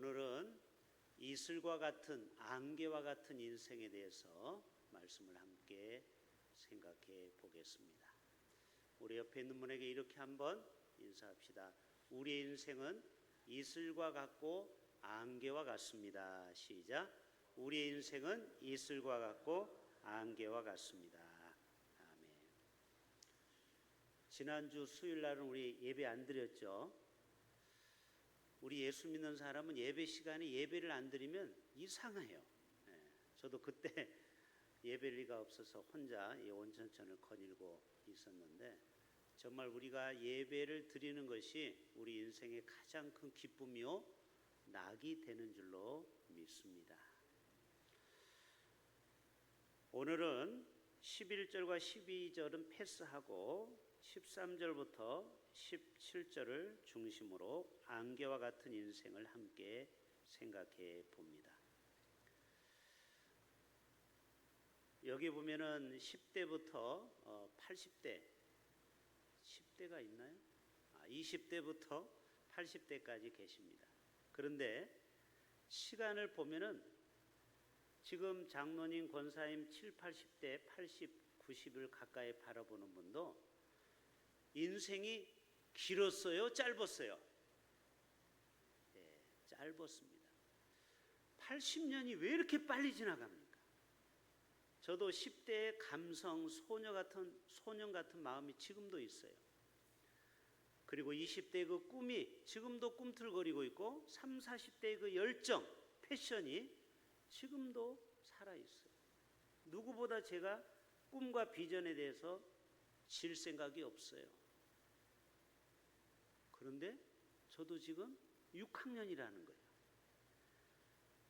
오늘은 이슬과 같은 안개와 같은 인생에 대해서 말씀을 함께 생각해 보겠습니다. 우리 옆에 있는 분에게 이렇게 한번 인사합시다. 우리의 인생은 이슬과 같고 안개와 같습니다. 시작. 우리의 인생은 이슬과 같고 안개와 같습니다. 아멘. 지난주 수요일 날은 우리 예배 안 드렸죠? 우리 예수 믿는 사람은 예배 시간에 예배를 안 드리면 이상해요. 저도 그때 예배를 리가 없어서 혼자 이 온천천을 거닐고 있었는데 정말 우리가 예배를 드리는 것이 우리 인생의 가장 큰 기쁨이요 낙이 되는 줄로 믿습니다. 오늘은 11절과 12절은 패스하고 13절부터 17절을 중심으로 안개와 같은 인생을 함께 생각해 봅니다. 여기 보면은 10대부터 80대, 10대가 있나요? 20대부터 80대까지 계십니다. 그런데 시간을 보면은 지금 장로님, 권사님 7, 80대, 80, 90을 가까이 바라보는 분도 인생이 길었어요? 짧았어요? 네, 짧았습니다. 80년이 왜 이렇게 빨리 지나갑니까? 저도 10대의 감성, 소년 같은 마음이 지금도 있어요. 그리고 20대의 그 꿈이 지금도 꿈틀거리고 있고 30, 40대의 그 열정, 패션이 지금도 살아있어요. 누구보다 제가 꿈과 비전에 대해서 질 생각이 없어요. 그런데 저도 지금 6학년이라는 거예요.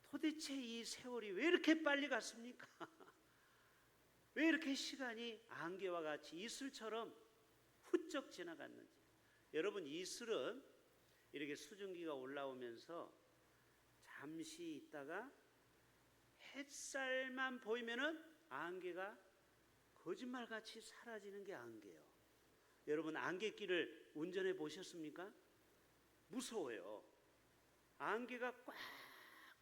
도대체 이 세월이 왜 이렇게 빨리 갔습니까? 왜 이렇게 시간이 안개와 같이 이슬처럼 훌쩍 지나갔는지. 여러분, 이슬은 이렇게 수증기가 올라오면서 잠시 있다가 햇살만 보이면은 안개가 거짓말같이 사라지는 게 안개예요. 여러분, 안갯길을 운전해 보셨습니까? 무서워요. 안개가 꽉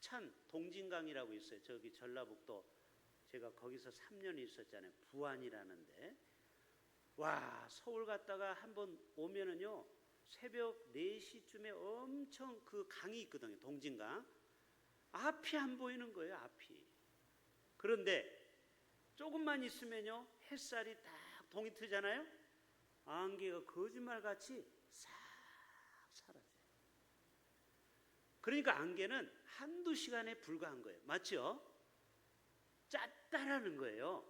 찬 동진강이라고 있어요. 저기 전라북도, 제가 거기서 3년 있었잖아요. 부안이라는데. 와, 서울 갔다가 한번 오면은요, 새벽 4시쯤에 엄청 그 강이 있거든요. 동진강. 앞이 안 보이는 거예요. 앞이. 그런데 조금만 있으면요, 햇살이 딱 동이 트잖아요. 안개가 거짓말같이 싹 사라져요. 그러니까 안개는 한두 시간에 불과한 거예요. 맞죠? 짧다라는 거예요.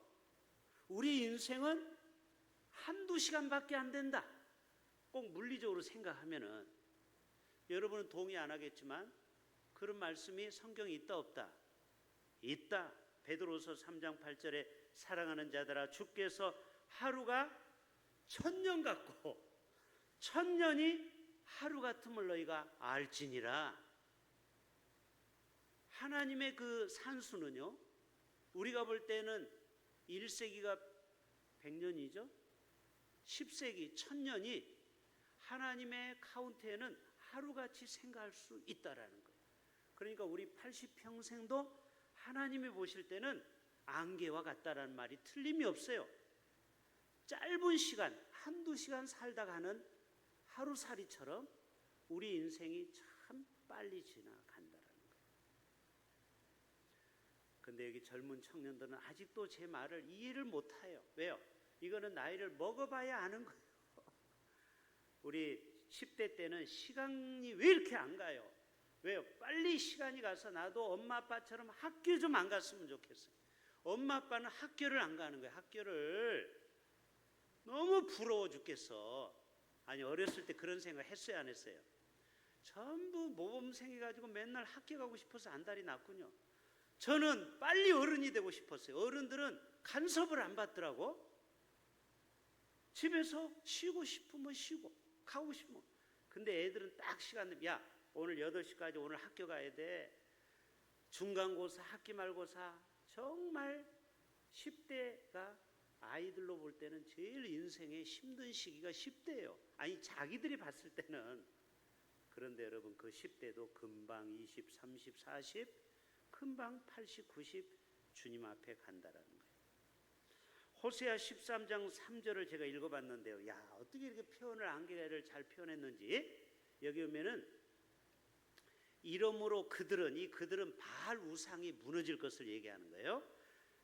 우리 인생은 한두 시간밖에 안 된다. 꼭 물리적으로 생각하면은, 여러분은 동의 안 하겠지만 그런 말씀이 성경에 있다 없다? 있다. 베드로서 3장 8절에 사랑하는 자들아, 주께서 하루가 1000년 같고 1000년이 하루 같음을 너희가 알지니라. 하나님의 그 산수는요, 우리가 볼 때는 1세기가 100년이죠. 10세기 1000년이 하나님의 카운트에는 하루같이 생각할 수 있다라는 거예요. 그러니까 우리 80평생도 하나님이 보실 때는 안개와 같다라는 말이 틀림이 없어요. 짧은 시간, 한두 시간 살다 가는 하루살이처럼 우리 인생이 참 빨리 지나간다라는 거예요. 근데 여기 젊은 청년들은 아직도 제 말을 이해를 못해요. 왜요? 이거는 나이를 먹어봐야 아는 거예요. 우리 10대 때는 시간이 왜 이렇게 안 가요? 왜요? 빨리 시간이 가서 나도 엄마 아빠처럼 학교 좀 안 갔으면 좋겠어요. 엄마 아빠는 학교를 안 가는 거예요. 학교를. 너무 부러워 죽겠어. 아니, 어렸을 때 그런 생각 했어요, 안 했어요? 전부 모범생해가지고 맨날 학교 가고 싶어서 안달이 났군요. 저는 빨리 어른이 되고 싶었어요. 어른들은 간섭을 안 받더라고. 집에서 쉬고 싶으면 쉬고 가고 싶으면. 근데 애들은 딱 시간 되면, 야, 오늘 8시까지 오늘 학교 가야 돼. 중간고사, 학기말고사. 정말 10대가 아이들로 볼 때는 제일 인생의 힘든 시기가 10대예요. 아니, 자기들이 봤을 때는 그런데 여러분 그 10대도 금방 20, 30, 40, 금방 80, 90 주님 앞에 간다라는 거예요. 호세아 13장 3절을 제가 읽어봤는데요. 야, 어떻게 이렇게 표현을 안개를 잘 표현했는지. 여기 오면은 이러므로 그들은 바알 우상이 무너질 것을 얘기하는 거예요.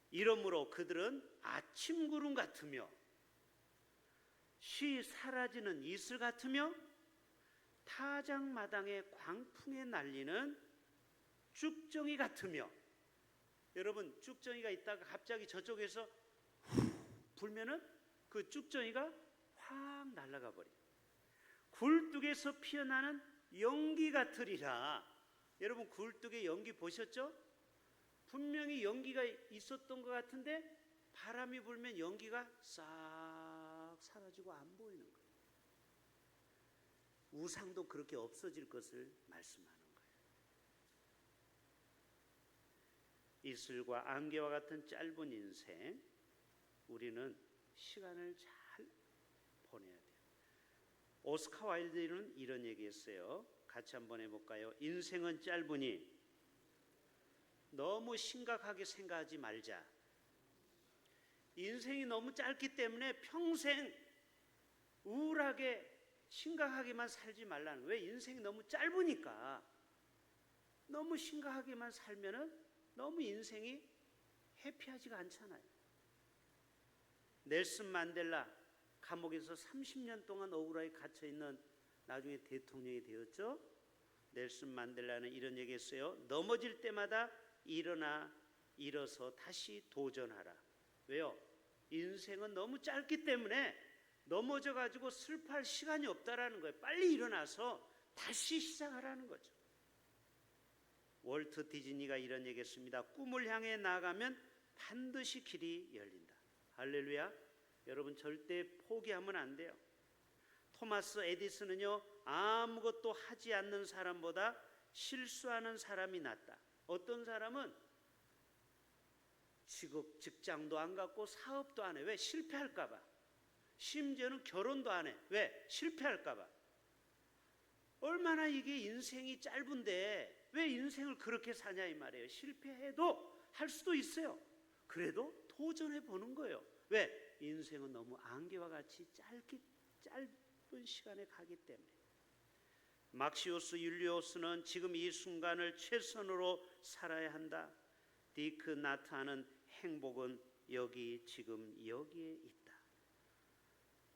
이러므로 그들은 아침 구름 같으며 쉬 사라지는 이슬 같으며 타작마당의 광풍에 날리는 쭉정이 같으며. 여러분 쭉정이가 있다가 갑자기 저쪽에서 불면은 그 쭉정이가 확 날아가 버려요. 굴뚝에서 피어나는 연기 같으리라. 여러분 굴뚝에 연기 보셨죠? 분명히 연기가 있었던 것 같은데 바람이 불면 연기가 싹 사라지고 안 보이는 거예요. 우상도 그렇게 없어질 것을 말씀하는 거예요. 이슬과 안개와 같은 짧은 인생, 우리는 시간을 잘 보내야 돼요. 오스카 와일드는 이런 얘기했어요. 같이 한번 해볼까요? 인생은 짧으니 너무 심각하게 생각하지 말자. 인생이 너무 짧기 때문에 평생 우울하게 심각하게만 살지 말라는 거예요. 왜? 인생이 너무 짧으니까. 너무 심각하게만 살면은 너무 인생이 해피하지가 않잖아요. 넬슨 만델라 감옥에서 30년 동안 억울하게 갇혀있는 나중에 대통령이 되었죠. 넬슨 만델라는 이런 얘기했어요. 넘어질 때마다 일어서 다시 도전하라. 왜요? 인생은 너무 짧기 때문에 넘어져 가지고 슬퍼할 시간이 없다라는 거예요. 빨리 일어나서 다시 시작하라는 거죠. 월트 디즈니가 이런 얘기했습니다. 꿈을 향해 나아가면 반드시 길이 열린다. 할렐루야. 여러분 절대 포기하면 안 돼요. 토마스 에디슨은요, 아무것도 하지 않는 사람보다 실수하는 사람이 낫다. 어떤 사람은 직장도 안 갖고 사업도 안 해. 왜? 실패할까 봐. 심지어는 결혼도 안 해. 왜? 실패할까 봐. 얼마나 이게 인생이 짧은데 왜 인생을 그렇게 사냐 이 말이에요. 실패해도 할 수도 있어요. 그래도 도전해 보는 거예요. 왜? 인생은 너무 안개와 같이 짧은 시간에 가기 때문에. 막시오스 율리오스는 지금 이 순간을 최선으로 살아야 한다. 디크 나트하는 행복은 지금 여기에 있다.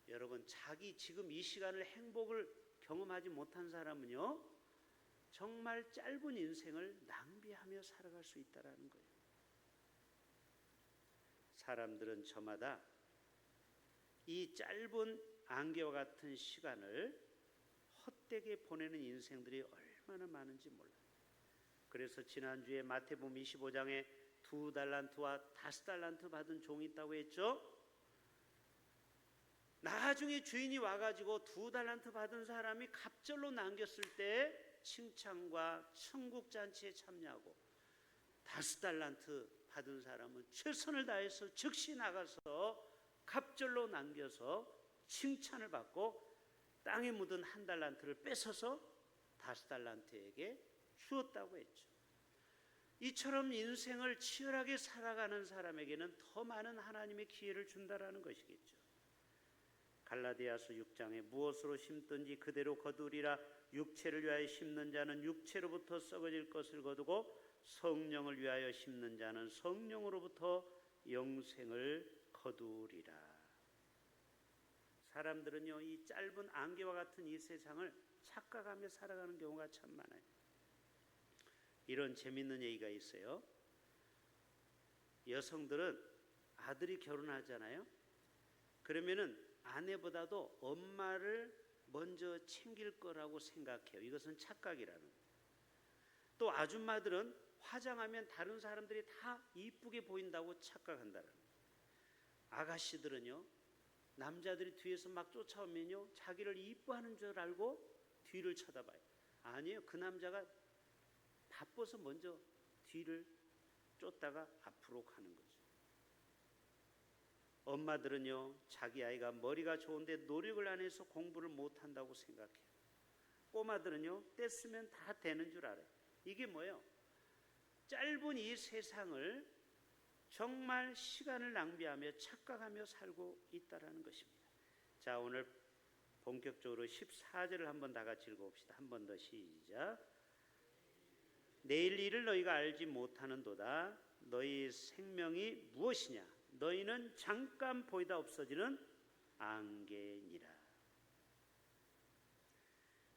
여러분 자기 지금 이 시간을 행복을 경험하지 못한 사람은요 정말 짧은 인생을 낭비하며 살아갈 수 있다는 거예요. 사람들은 저마다 이 짧은 안개와 같은 시간을 헛되게 보내는 인생들이 얼마나 많은지 몰라요. 그래서 지난주에 마태복음 25장에 2달란트와 5달란트 받은 종이 있다고 했죠. 나중에 주인이 와가지고 2달란트 받은 사람이 갑절로 남겼을 때 칭찬과 천국잔치에 참여하고 5달란트 받은 사람은 최선을 다해서 즉시 나가서 갑절로 남겨서 칭찬을 받고 땅에 묻은 1달란트를 뺏어서 5달란트에게 주었다고 했죠. 이처럼 인생을 치열하게 살아가는 사람에게는 더 많은 하나님의 기회를 준다라는 것이겠죠. 갈라디아서 6장에 무엇으로 심든지 그대로 거두리라. 육체를 위하여 심는 자는 육체로부터 썩어질 것을 거두고 성령을 위하여 심는 자는 성령으로부터 영생을 거두리라. 사람들은요 이 짧은 안개와 같은 이 세상을 착각하며 살아가는 경우가 참 많아요. 이런 재밌는 얘기가 있어요. 여성들은 아들이 결혼하잖아요. 그러면은 아내보다도 엄마를 먼저 챙길 거라고 생각해요. 이것은 착각이라는 거예요. 또 아줌마들은 화장하면 다른 사람들이 다 이쁘게 보인다고 착각한다는 거예요. 아가씨들은요 남자들이 뒤에서 막 쫓아오면요 자기를 이뻐하는 줄 알고 뒤를 쳐다봐요. 아니에요. 그 남자가 바빠서 먼저 뒤를 쫓다가 앞으로 가는 거죠. 엄마들은요 자기 아이가 머리가 좋은데 노력을 안 해서 공부를 못한다고 생각해요. 꼬마들은요, 떼쓰면 다 되는 줄 알아요. 이게 뭐예요? 짧은 이 세상을 정말 시간을 낭비하며 착각하며 살고 있다라는 것입니다. 자, 오늘 본격적으로 14절을 한번 다 같이 읽어봅시다. 한 번 더 시작. 내일 일을 너희가 알지 못하는도다. 너희 생명이 무엇이냐? 너희는 잠깐 보이다 없어지는 안개니라.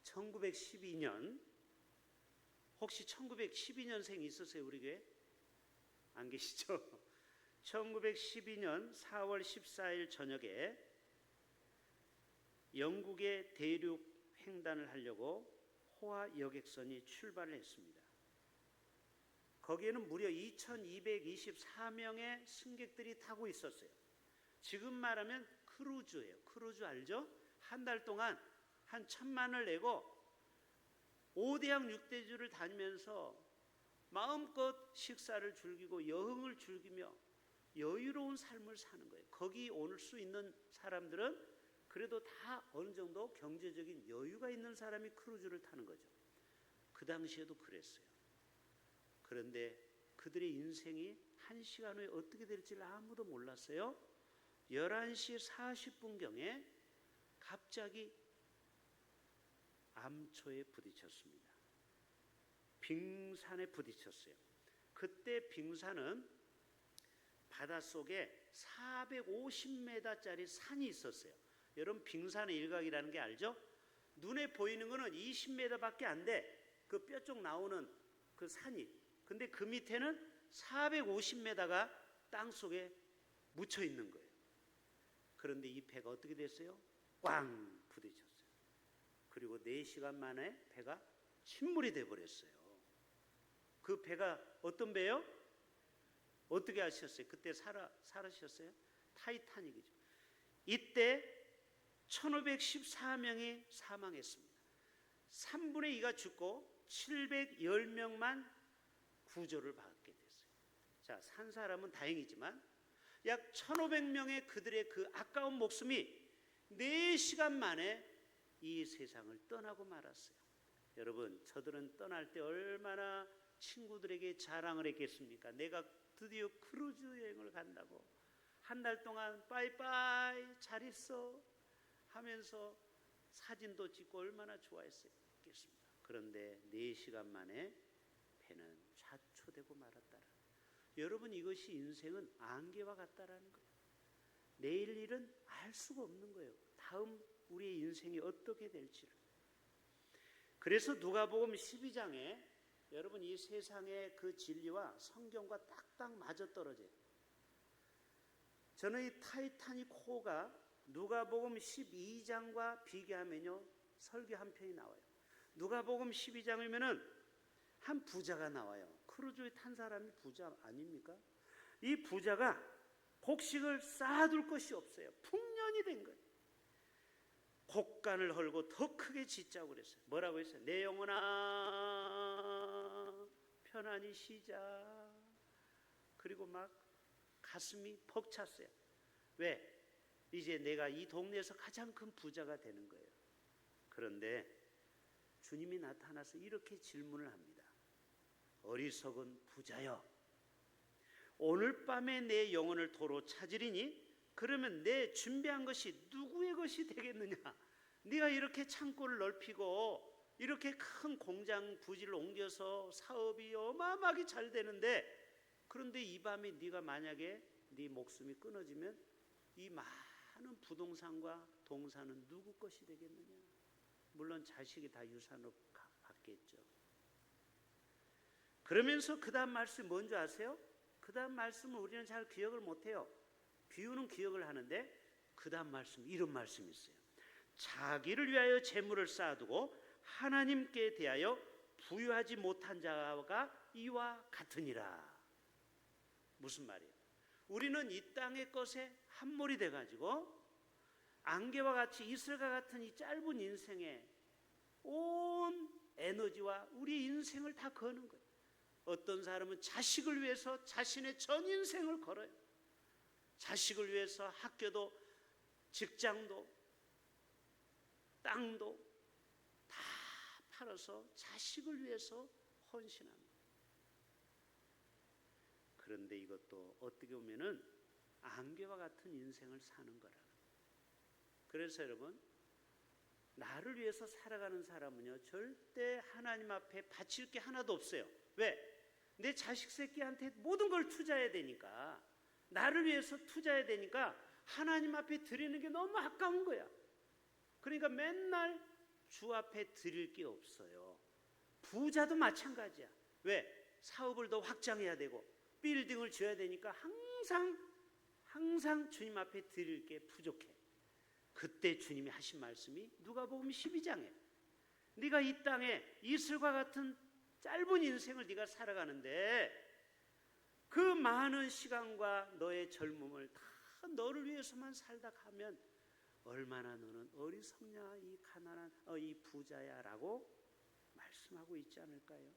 1912년 혹시 1912년생 있으세요? 우리 교회? 안 계시죠? 1912년 4월 14일 저녁에 영국의 대륙 횡단을 하려고 호화 여객선이 출발을 했습니다. 거기에는 무려 2224명의 승객들이 타고 있었어요. 지금 말하면 크루즈예요. 크루즈 알죠? 한 달 동안 한 1,000만을 내고 5대양 6대주를 다니면서 마음껏 식사를 즐기고 여흥을 즐기며 여유로운 삶을 사는 거예요. 거기 올 수 있는 사람들은 그래도 다 어느 정도 경제적인 여유가 있는 사람이 크루즈를 타는 거죠. 그 당시에도 그랬어요. 그런데 그들의 인생이 1시간 후에 어떻게 될지를 아무도 몰랐어요. 11시 40분경에 갑자기 암초에 부딪혔습니다. 빙산에 부딪혔어요. 그때 빙산은 바닷속에 450m짜리 산이 있었어요. 여러분 빙산의 일각이라는 게 알죠? 눈에 보이는 거는 20m밖에 안 돼. 그 뼈 쪽 나오는 그 산이. 근데 그 밑에는 450m가 땅속에 묻혀 있는 거예요. 그런데 이 배가 어떻게 됐어요? 꽝 부딪혔어요. 그리고 4시간 만에 배가 침몰이 돼버렸어요. 그 배가 어떤 배요? 어떻게 하셨어요? 그때 살으셨어요? 타이타닉이죠. 이때 1514명이 사망했습니다. 3분의 2가 죽고 710명만 구조를 받게 됐어요. 자, 산 사람은 다행이지만 약 1,500명의 그들의 그 아까운 목숨이 4시간 만에 이 세상을 떠나고 말았어요. 여러분, 저들은 떠날 때 얼마나 친구들에게 자랑을 했겠습니까? 내가 드디어 크루즈 여행을 간다고. 한 달 동안 빠이빠이 잘 있어 하면서 사진도 찍고 얼마나 좋아했겠습니까? 그런데 4시간 만에 배는 좌초되고 말았다라. 여러분, 이것이 인생은 안개와 같다라는 거예요. 내일 일은 알 수가 없는 거예요. 다음 우리의 인생이 어떻게 될지를. 그래서 누가복음 12장에 여러분 이 세상의 그 진리와 성경과 딱딱 맞아떨어져요. 저는 이 타이타닉 호가 누가복음 12장과 비교하면요 설교 한 편이 나와요. 누가복음 12장이면은 한 부자가 나와요. 크루즈에 탄 사람이 부자 아닙니까? 이 부자가 곡식을 쌓아둘 것이 없어요. 풍년이 된 거예요. 곡간을 헐고 더 크게 짓자고 그랬어요. 뭐라고 했어요? 내 영혼아 편안히 쉬자. 그리고 막 가슴이 벅찼어요. 왜? 이제 내가 이 동네에서 가장 큰 부자가 되는 거예요. 그런데 주님이 나타나서 이렇게 질문을 합니다. 어리석은 부자여, 오늘 밤에 내 영혼을 도로 찾으리니 그러면 내 준비한 것이 누구의 것이 되겠느냐? 네가 이렇게 창고를 넓히고 이렇게 큰 공장 부지를 옮겨서 사업이 어마어마하게 잘 되는데, 그런데 이 밤에 네가 만약에 네 목숨이 끊어지면 이 많은 부동산과 동산은 누구 것이 되겠느냐? 물론 자식이 다 유산으로 받겠죠. 그러면서 그 다음 말씀이 뭔지 아세요? 그 다음 말씀을 우리는 잘 기억을 못해요. 비유는 기억을 하는데 그 다음 말씀, 이런 말씀이 있어요. 자기를 위하여 재물을 쌓아두고 하나님께 대하여 부유하지 못한 자가 이와 같으니라. 무슨 말이에요? 우리는 이 땅의 것에 함몰이 돼가지고 안개와 같이 이슬과 같은 이 짧은 인생에 온 에너지와 우리 인생을 다 거는 거예요. 어떤 사람은 자식을 위해서 자신의 전 인생을 걸어요. 자식을 위해서 학교도 직장도 땅도 다 팔아서 자식을 위해서 헌신합니다. 그런데 이것도 어떻게 보면은 안개와 같은 인생을 사는 거라. 그래서 여러분, 나를 위해서 살아가는 사람은요 절대 하나님 앞에 바칠 게 하나도 없어요. 왜? 내 자식 새끼한테 모든 걸 투자해야 되니까, 나를 위해서 투자해야 되니까 하나님 앞에 드리는 게 너무 아까운 거야. 그러니까 맨날 주 앞에 드릴 게 없어요. 부자도 마찬가지야. 왜? 사업을 더 확장해야 되고 빌딩을 지어야 되니까 항상 주님 앞에 드릴 게 부족해. 그때 주님이 하신 말씀이 누가복음 12장에 네가 이 땅에 이슬과 같은 짧은 인생을 네가 살아가는데 그 많은 시간과 너의 젊음을 다 너를 위해서만 살다 가면 얼마나 너는 어리석냐 이 가난한 이 부자야 라고 말씀하고 있지 않을까요?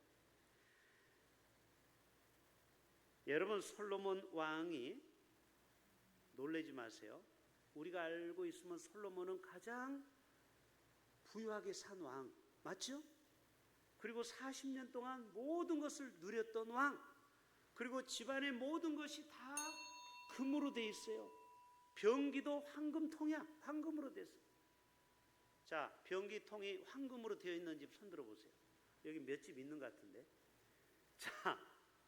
여러분, 솔로몬 왕이, 놀라지 마세요, 우리가 알고 있으면 솔로몬은 가장 부유하게 산 왕 맞죠? 그리고 40년 동안 모든 것을 누렸던 왕, 그리고 집안의 모든 것이 다 금으로 돼 있어요. 병기도 황금통이야. 황금으로 됐어요. 자, 병기통이 황금으로 되어 있는 집 손들어 보세요. 여기 몇 집 있는 것 같은데. 자,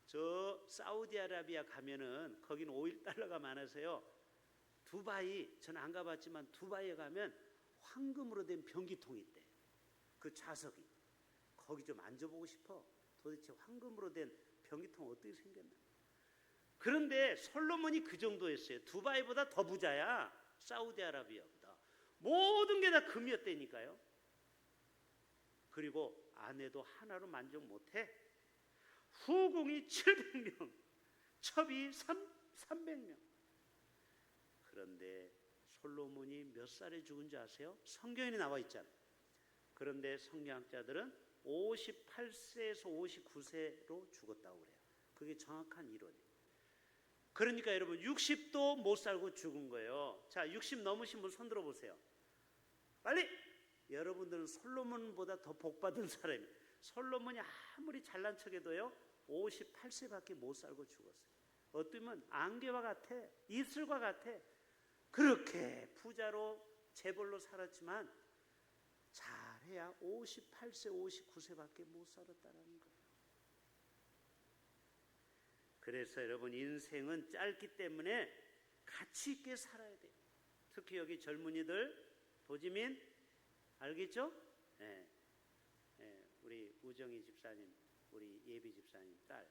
저 사우디아라비아 가면은 거기는 오일 달러가 많아서요, 두바이, 저는 안 가봤지만 두바이에 가면 황금으로 된 병기통이 있대. 그 좌석이. 거기 좀 앉아보고 싶어. 도대체 황금으로 된 병기통 어떻게 생겼나. 그런데 솔로몬이 그 정도였어요. 두바이보다 더 부자야. 사우디아라비아보다. 모든 게 다 금이었다니까요. 그리고 아내도 하나로 만족 못해. 후궁이 700명, 첩이 300명. 그런데 솔로몬이 몇 살에 죽은 줄 아세요? 성경에 나와 있잖아요. 그런데 성경학자들은 58세에서 59세로 죽었다고 그래요. 그게 정확한 이론이에요. 그러니까 여러분 60도 못 살고 죽은 거예요. 자, 60 넘으신 분 손 들어보세요. 빨리! 여러분들은 솔로몬보다 더 복받은 사람이에요. 솔로몬이 아무리 잘난 척해도요 58세밖에 못 살고 죽었어요. 어쩌면 안개와 같아, 이슬과 같아. 그렇게 부자로 재벌로 살았지만 잘해야 58세, 59세밖에 못 살았다는 거예요. 그래서 여러분, 인생은 짧기 때문에 가치 있게 살아야 돼요. 특히 여기 젊은이들, 도지민 알겠죠? 네. 네. 우리 우정희 집사님, 우리 예비 집사님 딸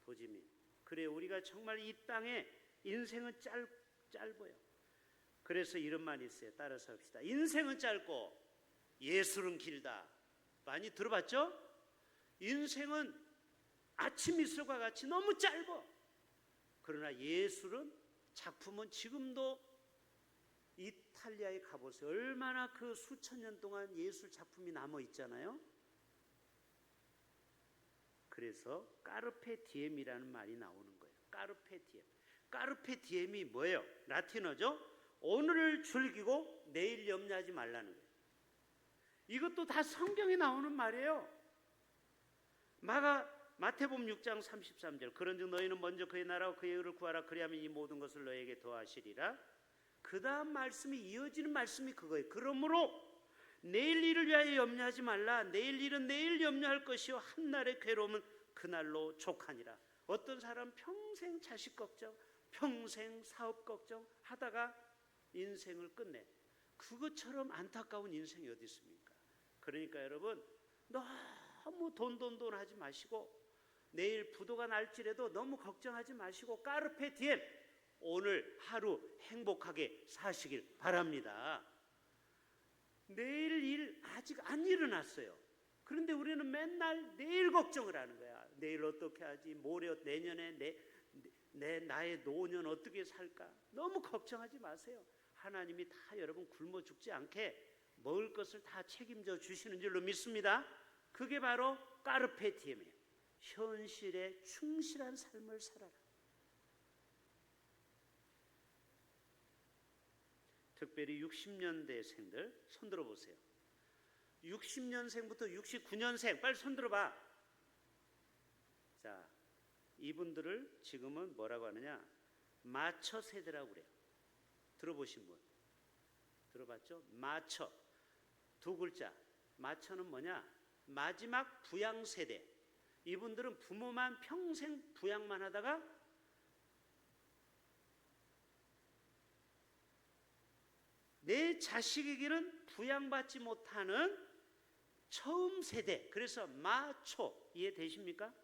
도지민. 그래, 우리가 정말 이 땅에 인생은 짧아요. 그래서 이런 말이 있어요. 따라서 합시다. 인생은 짧고 예술은 길다. 많이 들어봤죠? 인생은 아침 이슬과 같이 너무 짧아. 그러나 예술은, 작품은 지금도 이탈리아에 가보세요. 얼마나 그 수천 년 동안 예술 작품이 남아 있잖아요. 그래서 까르페 디엠이라는 말이 나오는 거예요. 까르페 디엠. 까르페 디엠이 뭐예요? 라틴어죠. 오늘을 즐기고 내일 염려하지 말라는 거예요. 이것도 다 성경에 나오는 말이에요. 마태복음 6장 33절. 그런즉 너희는 먼저 그의 나라와 그의 의를 구하라. 그리하면 이 모든 것을 너희에게 더하시리라. 그 다음 말씀이, 이어지는 말씀이 그거예요. 그러므로 내일 일을 위하여 염려하지 말라. 내일 일은 내일 염려할 것이요 한날의 괴로움은 그날로 족하니라. 어떤 사람 평생 자식 걱정, 평생 사업 걱정 하다가 인생을 끝내. 그것처럼 안타까운 인생이 어디 있습니까? 그러니까 여러분, 너무 돈 하지 마시고, 내일 부도가 날지라도 너무 걱정하지 마시고, 까르페 디엠, 오늘 하루 행복하게 사시길 바랍니다. 내일 일 아직 안 일어났어요. 그런데 우리는 맨날 내일 걱정을 하는 거야. 내일 어떻게 하지? 모레, 내년에 나의 노년 어떻게 살까? 너무 걱정하지 마세요. 하나님이 다 여러분 굶어 죽지 않게 먹을 것을 다 책임져 주시는 줄로 믿습니다. 그게 바로 까르페 디엠이에요. 현실에 충실한 삶을 살아라. 특별히 60년대생들 손 들어보세요. 60년생부터 69년생 빨리 손 들어봐. 자, 이분들을 지금은 뭐라고 하느냐? 마처 세대라고 그래요. 들어보신 분? 들어봤죠? 마처. 두 글자. 마처는 뭐냐? 마지막 부양 세대. 이분들은 부모만 평생 부양만 하다가 내 자식에게는 부양받지 못하는 처음 세대. 그래서 마초. 이해되십니까?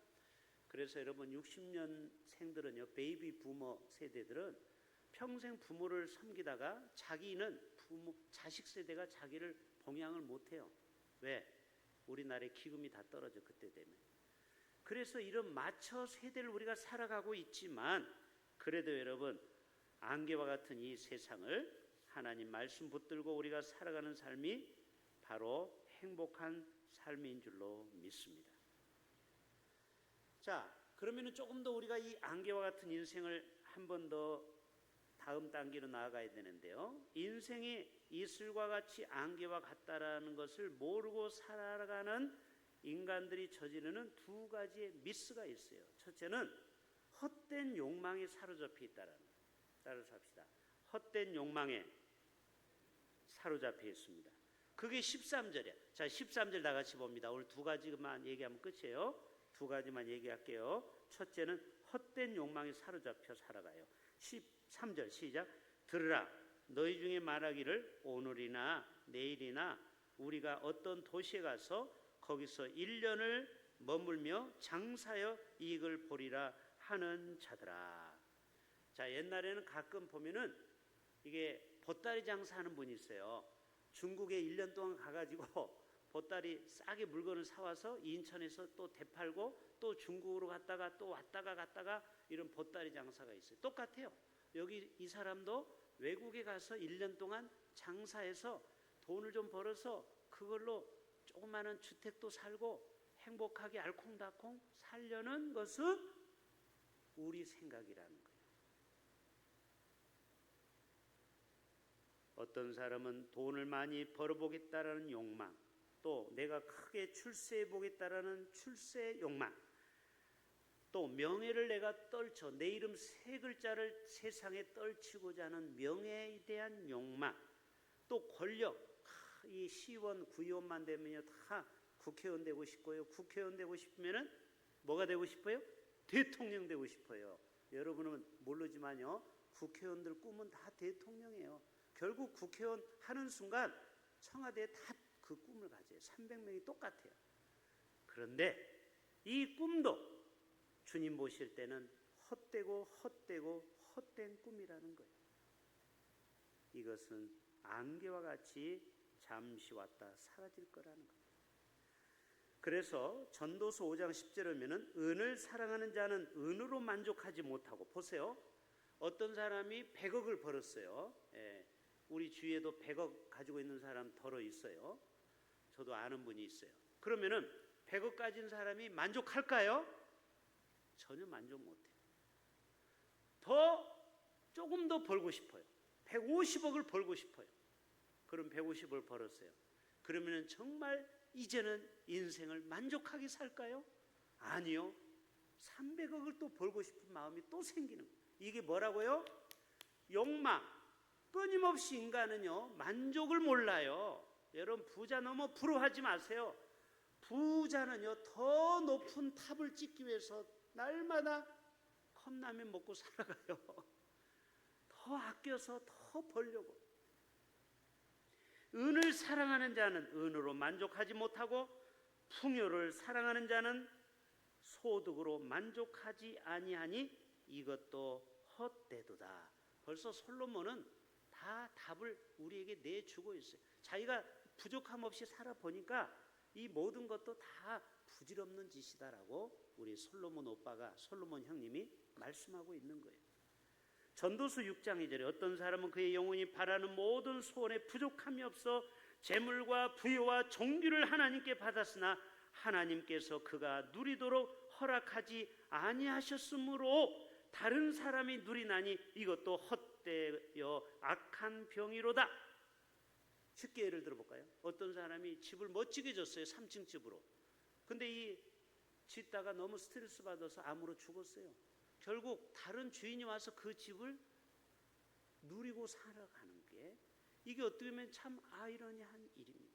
그래서 여러분 60년생들은요, 베이비 부머 세대들은 평생 부모를 섬기다가 자기는 자식 세대가 자기를 봉양을 못해요. 왜? 우리나라의 기금이 다 떨어져 그때 되면. 그래서 이런 마처 세대를 우리가 살아가고 있지만 그래도 여러분 안개와 같은 이 세상을 하나님 말씀 붙들고 우리가 살아가는 삶이 바로 행복한 삶인 줄로 믿습니다. 자, 그러면은 조금 더 우리가 이 안개와 같은 인생을 한 번 더 다음 단계로 나아가야 되는데요. 인생이 이슬과 같이 안개와 같다라는 것을 모르고 살아가는 인간들이 저지르는 두 가지의 미스가 있어요. 첫째는 헛된 욕망에 사로잡혀 있다라는 거예요. 따라서 합시다. 헛된 욕망에 사로잡혀 있습니다. 그게 13절이에요. 자, 13절 다 같이 봅니다. 오늘 두 가지만 얘기하면 끝이에요. 두 가지만 얘기할게요. 첫째는 헛된 욕망에 사로잡혀 살아가요. 13절 시작. 들으라. 너희 중에 말하기를 오늘이나 내일이나 우리가 어떤 도시에 가서 거기서 1년을 머물며 장사하여 이익을 보리라 하는 자들아. 자, 옛날에는 가끔 보면은 이게 보따리 장사하는 분이 있어요. 중국에 1년 동안 가가지고 보따리 싸게 물건을 사와서 인천에서 또 되팔고 또 중국으로 갔다가 또 왔다가 갔다가 이런 보따리 장사가 있어요. 똑같아요. 여기 이 사람도 외국에 가서 1년 동안 장사해서 돈을 좀 벌어서 그걸로 조그마한 주택도 살고 행복하게 알콩달콩 살려는 것은 우리 생각이라는 거예요. 어떤 사람은 돈을 많이 벌어보겠다라는 욕망, 또 내가 크게 출세해보겠다라는 출세 욕망, 또 명예를 내가 떨쳐 내 이름 세 글자를 세상에 떨치고자 하는 명예에 대한 욕망, 또 권력, 이 시의원, 구의원만 되면요 다 국회의원 되고 싶고요. 국회의원 되고 싶으면은 뭐가 되고 싶어요? 대통령 되고 싶어요. 여러분은 모르지만요, 국회의원들 꿈은 다 대통령이에요. 결국 국회의원 하는 순간 청와대에 다 그 꿈을 가져요. 300명이 똑같아요. 그런데 이 꿈도 주님 보실 때는 헛되고 헛된 꿈이라는 거예요. 이것은 안개와 같이 잠시 왔다 사라질 거라는 거예요. 그래서 전도서 5장 10절에 보면은 은을 사랑하는 자는 은으로 만족하지 못하고, 보세요. 어떤 사람이 100억을 벌었어요. 예, 우리 주위에도 100억 가지고 있는 사람 덜어 있어요. 저도 아는 분이 있어요. 그러면은 100억 가진 사람이 만족할까요? 전혀 만족 못해요. 조금 더 벌고 싶어요. 150억을 벌고 싶어요. 그럼 150억을 벌었어요. 그러면은 정말 이제는 인생을 만족하게 살까요? 아니요. 300억을 또 벌고 싶은 마음이 또 생기는 거예요. 이게 뭐라고요? 욕망. 끊임없이 인간은요 만족을 몰라요. 여러분 부자 너무 부러워하지 마세요. 부자는요 더 높은 탑을 찍기 위해서 날마다 컵라면 먹고 살아가요. 더 아껴서 더 벌려고. 은을 사랑하는 자는 은으로 만족하지 못하고 풍요를 사랑하는 자는 소득으로 만족하지 아니하니 이것도 헛되도다. 벌써 솔로몬은 다 답을 우리에게 내주고 있어요. 자기가 부족함 없이 살아보니까 이 모든 것도 다 부질없는 짓이다라고 우리 솔로몬 오빠가, 솔로몬 형님이 말씀하고 있는 거예요. 전도서 6장 2절에 어떤 사람은 그의 영혼이 바라는 모든 소원에 부족함이 없어 재물과 부여와 종기를 하나님께 받았으나 하나님께서 그가 누리도록 허락하지 아니하셨으므로 다른 사람이 누리나니 이것도 헛되어 악한 병이로다. 쉽게 예를 들어볼까요? 어떤 사람이 집을 멋지게 졌어요. 3층 집으로. 근데 이 짓다가 너무 스트레스 받아서 암으로 죽었어요. 결국 다른 주인이 와서 그 집을 누리고 살아가는 게, 이게 어떻게 보면 참 아이러니한 일입니다.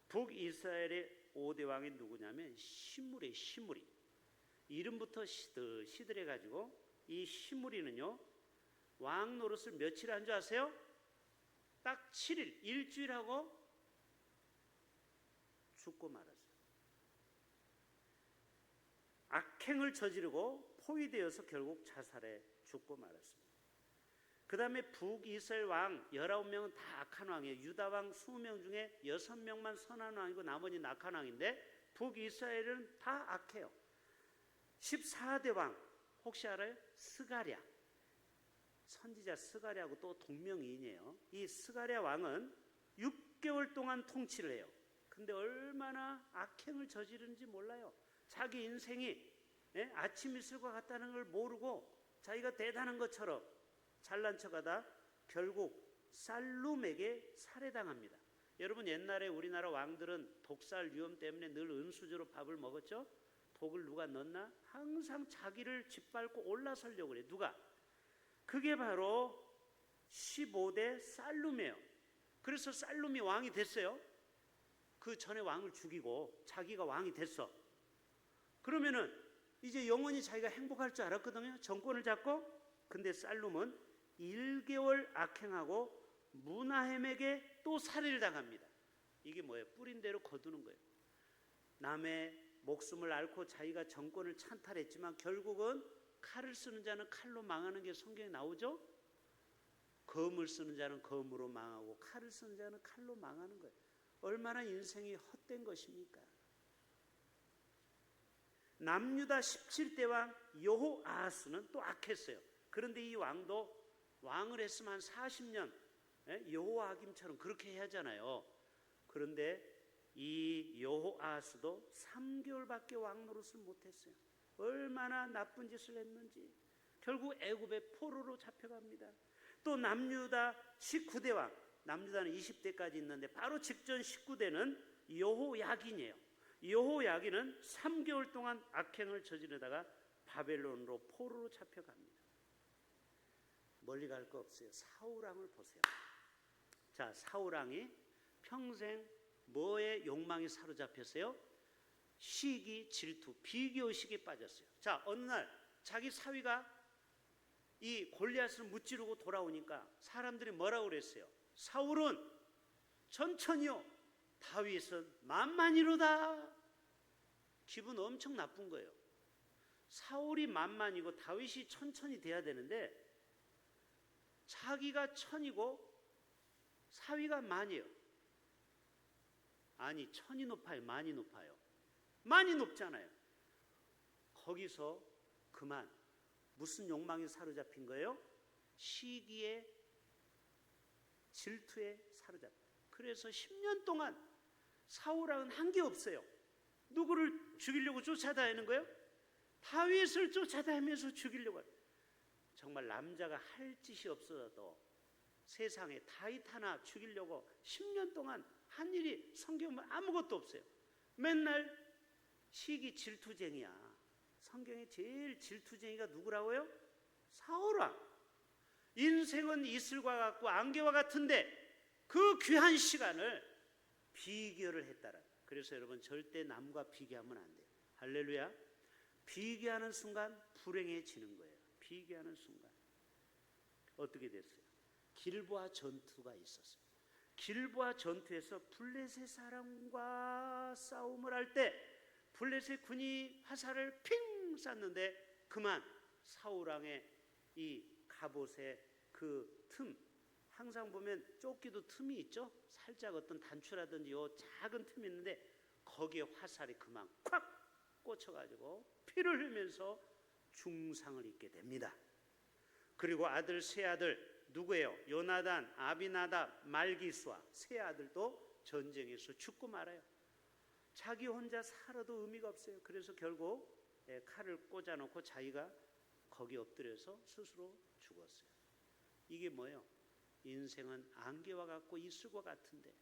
북이스라엘의 5대 왕이 누구냐면 시므리예요. 시므리. 이름부터 시들해가지고 이 시므리는요, 왕 노릇을 며칠 한 줄 아세요? 딱 7일, 일주일하고 죽고 말았어요. 악행을 저지르고 포위되어서 결국 자살해 죽고 말았습니다. 그 다음에 북이스라엘 왕 19명은 다 악한 왕이에요. 유다 왕 20명 중에 6명만 선한 왕이고 나머지 악한 왕인데, 북이스라엘은 다 악해요. 14대 왕 혹시 알아요? 스가랴. 선지자 스가랴하고 또 동명이인이에요. 이 스가랴 왕은 6개월 동안 통치를 해요. 근데 얼마나 악행을 저지르는지 몰라요. 자기 인생이 아침 이슬과 같다는 걸 모르고 자기가 대단한 것처럼 잘난 척하다 결국 살룸에게 살해당합니다. 여러분, 옛날에 우리나라 왕들은 독살 위험 때문에 늘 은수저로 밥을 먹었죠? 독을 누가 넣나? 항상 자기를 짓밟고 올라서려고 그래요. 누가? 그게 바로 15대 살룸이에요. 그래서 살룸이 왕이 됐어요. 그 전에 왕을 죽이고 자기가 왕이 됐어. 그러면은 이제 영원히 자기가 행복할 줄 알았거든요. 정권을 잡고. 근데 살룸은 1개월 악행하고 무나헴에게 또 살해를 당합니다. 이게 뭐예요? 뿌린 대로 거두는 거예요. 남의 목숨을 앓고 자기가 정권을 찬탈했지만 결국은 칼을 쓰는 자는 칼로 망하는 게 성경에 나오죠? 검을 쓰는 자는 검으로 망하고 칼을 쓰는 자는 칼로 망하는 거예요. 얼마나 인생이 헛된 것입니까? 남유다 17대 왕 여호아하스는 또 악했어요. 그런데 이 왕도 왕을 했으면 한 40년 여호아김처럼 그렇게 해야 하잖아요. 그런데 이 여호아하스도 3개월밖에 왕 노릇을 못했어요. 얼마나 나쁜 짓을 했는지. 결국 애굽의 포로로 잡혀갑니다. 또 남유다 19대 왕, 남유다는 20대까지 있는데 바로 직전 19대는 여호야긴이에요. 여호야긴은 3개월 동안 악행을 저지르다가 바벨론으로 포로로 잡혀갑니다. 멀리 갈 거 없어요. 사울왕을 보세요. 자, 사울왕이 평생 뭐에 욕망이 사로잡혔어요? 시기, 질투, 비교의식에 빠졌어요. 자, 어느 날 자기 사위가 이 골리앗을 무찌르고 돌아오니까 사람들이 뭐라고 그랬어요? 사울은 천천히요, 다윗은 만만이로다. 기분 엄청 나쁜 거예요. 사울이 만만이고 다윗이 천천히 돼야 되는데 자기가 천이고 사위가 만이에요. 아니, 천이 높아요? 만이 높아요? 많이 높잖아요. 거기서 그만 무슨 욕망이 사로잡힌 거예요? 시기에, 질투에 사로잡힌. 그래서 10년 동안 사울왕은 한 게 없어요. 누구를 죽이려고 쫓아다니는 거예요? 다윗을 쫓아다니면서 죽이려고 해요. 정말 남자가 할 짓이 없어도 세상에 다윗 하나 죽이려고 10년 동안 한 일이 성경에 아무것도 없어요. 맨날 시기 질투쟁이야. 성경에 제일 질투쟁이가 누구라고요? 사울왕. 인생은 이슬과 같고 안개와 같은데 그 귀한 시간을 비교를 했다라. 그래서 여러분, 절대 남과 비교하면 안 돼요. 할렐루야. 비교하는 순간 불행해지는 거예요. 비교하는 순간. 어떻게 됐어요? 길보아 전투가 있었어요. 길보아 전투에서 블레셋 사람과 싸움을 할 때 블레셋 군이 화살을 핑 쐈는데 그만 사울왕의 이 갑옷의 그 틈, 항상 보면 조끼도 틈이 있죠? 살짝 어떤 단추라든지 요 작은 틈이 있는데 거기에 화살이 그만 콱 꽂혀가지고 피를 흘리면서 중상을 입게 됩니다. 그리고 아들, 세 아들 누구예요? 요나단, 아비나답, 말기수아 세 아들도 전쟁에서 죽고 말아요. 자기 혼자 살아도 의미가 없어요. 그래서 결국 칼을 꽂아놓고 자기가 거기 엎드려서 스스로 죽었어요. 이게 뭐예요? 인생은 안개와 같고 이슬과 같은데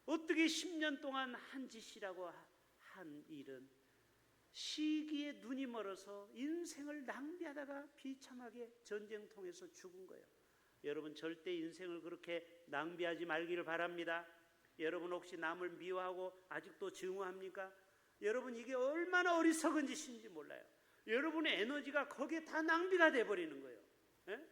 어떻게 10년 동안 한 짓이라고 한 일은 시기에 눈이 멀어서 인생을 낭비하다가 비참하게 전쟁통에서 죽은 거예요. 여러분 절대 인생을 그렇게 낭비하지 말기를 바랍니다. 여러분 혹시 남을 미워하고 아직도 증오합니까? 여러분 이게 얼마나 어리석은 짓인지 몰라요. 여러분의 에너지가 거기에 다 낭비가 돼버리는 거예요. 예?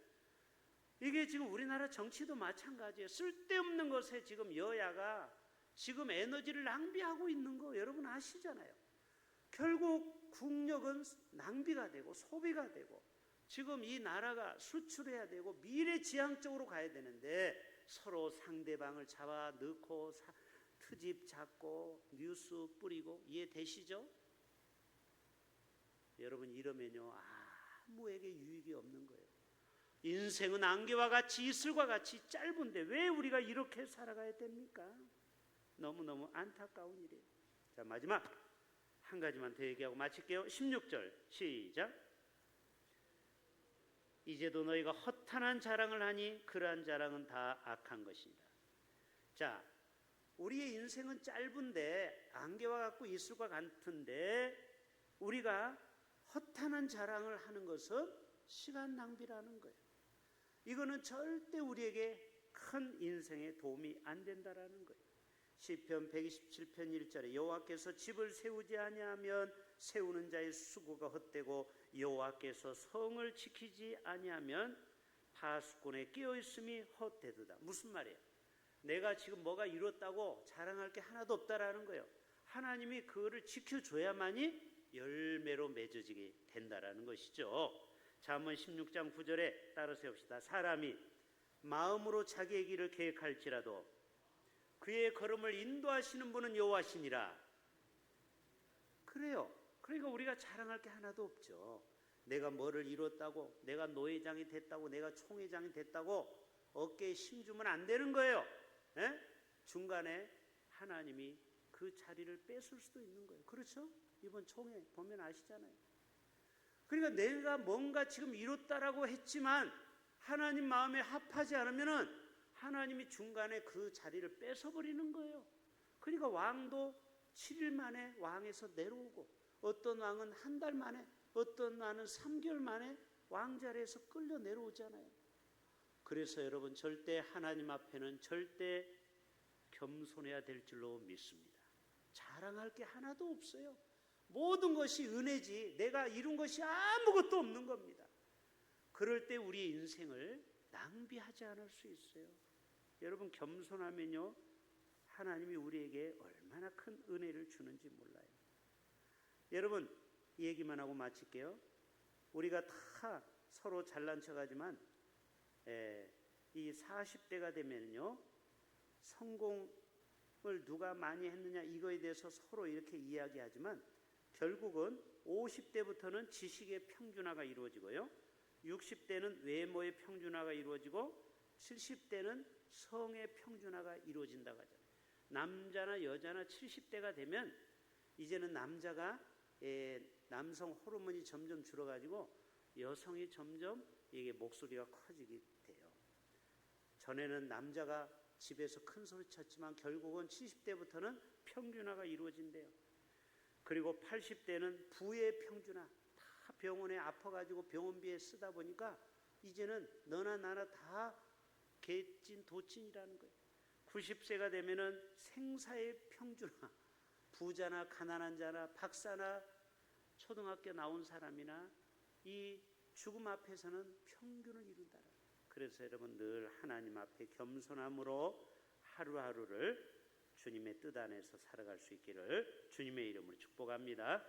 이게 지금 우리나라 정치도 마찬가지예요. 쓸데없는 것에 지금 여야가 지금 에너지를 낭비하고 있는 거 여러분 아시잖아요. 결국 국력은 낭비가 되고 소비가 되고 지금 이 나라가 수출해야 되고 미래지향적으로 가야 되는데 서로 상대방을 잡아 넣고 트집 잡고 뉴스 뿌리고 이해되시죠? 여러분 이러면요 아무에게 유익이 없는 거예요. 인생은 안개와 같이 이슬과 같이 짧은데 왜 우리가 이렇게 살아가야 됩니까? 너무너무 안타까운 일이에요. 자, 마지막 한 가지만 더 얘기하고 마칠게요. 16절 시작. 이제도 너희가 허탄한 자랑을 하니 그러한 자랑은 다 악한 것이다. 자, 우리의 인생은 짧은데 안개와 같고 이슬과 같은데 우리가 허탄한 자랑을 하는 것은 시간 낭비라는 거예요. 이거는 절대 우리에게 큰 인생에 도움이 안 된다라는 거예요. 시편 127편 1절에 여호와께서 집을 세우지 아니하면 세우는 자의 수고가 헛되고 여호와께서 성을 지키지 아니하면 파수꾼의 깨어있음이 헛되도다. 무슨 말이에요? 내가 지금 뭐가 이뤘다고 자랑할 게 하나도 없다라는 거예요. 하나님이 그거를 지켜줘야만이 열매로 맺어지게 된다라는 것이죠. 잠언 16장 9절에 따라서 해봅시다. 사람이 마음으로 자기의 길을 계획할지라도 그의 걸음을 인도하시는 분은 여호와시니라. 그래요. 그러니까 우리가 자랑할 게 하나도 없죠. 내가 뭐를 이뤘다고, 내가 노회장이 됐다고, 내가 총회장이 됐다고 어깨에 힘주면 안 되는 거예요. 에? 중간에 하나님이 그 자리를 뺏을 수도 있는 거예요. 그렇죠? 이번 총회 보면 아시잖아요. 그러니까 내가 뭔가 지금 이뤘다라고 했지만 하나님 마음에 합하지 않으면은 하나님이 중간에 그 자리를 뺏어버리는 거예요. 그러니까 왕도 7일 만에 왕에서 내려오고 어떤 왕은 한 달 만에 어떤 왕은 3개월 만에 왕자리에서 끌려 내려오잖아요. 그래서 여러분 절대 하나님 앞에는 절대 겸손해야 될 줄로 믿습니다. 자랑할 게 하나도 없어요. 모든 것이 은혜지 내가 이룬 것이 아무것도 없는 겁니다. 그럴 때 우리의 인생을 낭비하지 않을 수 있어요. 여러분 겸손하면요 하나님이 우리에게 얼마나 큰 은혜를 주는지 몰라요. 여러분 이 얘기만 하고 마칠게요. 우리가 다 서로 잘난 척하지만 이 40대가 되면요 성공을 누가 많이 했느냐 이거에 대해서 서로 이렇게 이야기하지만 결국은 50대부터는 지식의 평준화가 이루어지고요 60대는 외모의 평준화가 이루어지고 70대는 성의 평준화가 이루어진다고 하잖아요. 남자나 여자나 70대가 되면 이제는 남자가 남성 호르몬이 점점 줄어가지고 여성이 점점 이게 목소리가 커지게 돼요. 전에는 남자가 집에서 큰 소리 쳤지만 결국은 70대부터는 평준화가 이루어진대요. 그리고 80대는 부의 평준화, 다 병원에 아파가지고 병원비에 쓰다 보니까 이제는 너나 나나 다 개찐 도찐이라는 거예요. 90세가 되면은 생사의 평준화, 부자나 가난한 자나 박사나 초등학교 나온 사람이나 이 죽음 앞에서는 평균을 이룬다. 그래서 여러분 늘 하나님 앞에 겸손함으로 하루하루를 주님의 뜻 안에서 살아갈 수 있기를 주님의 이름으로 축복합니다.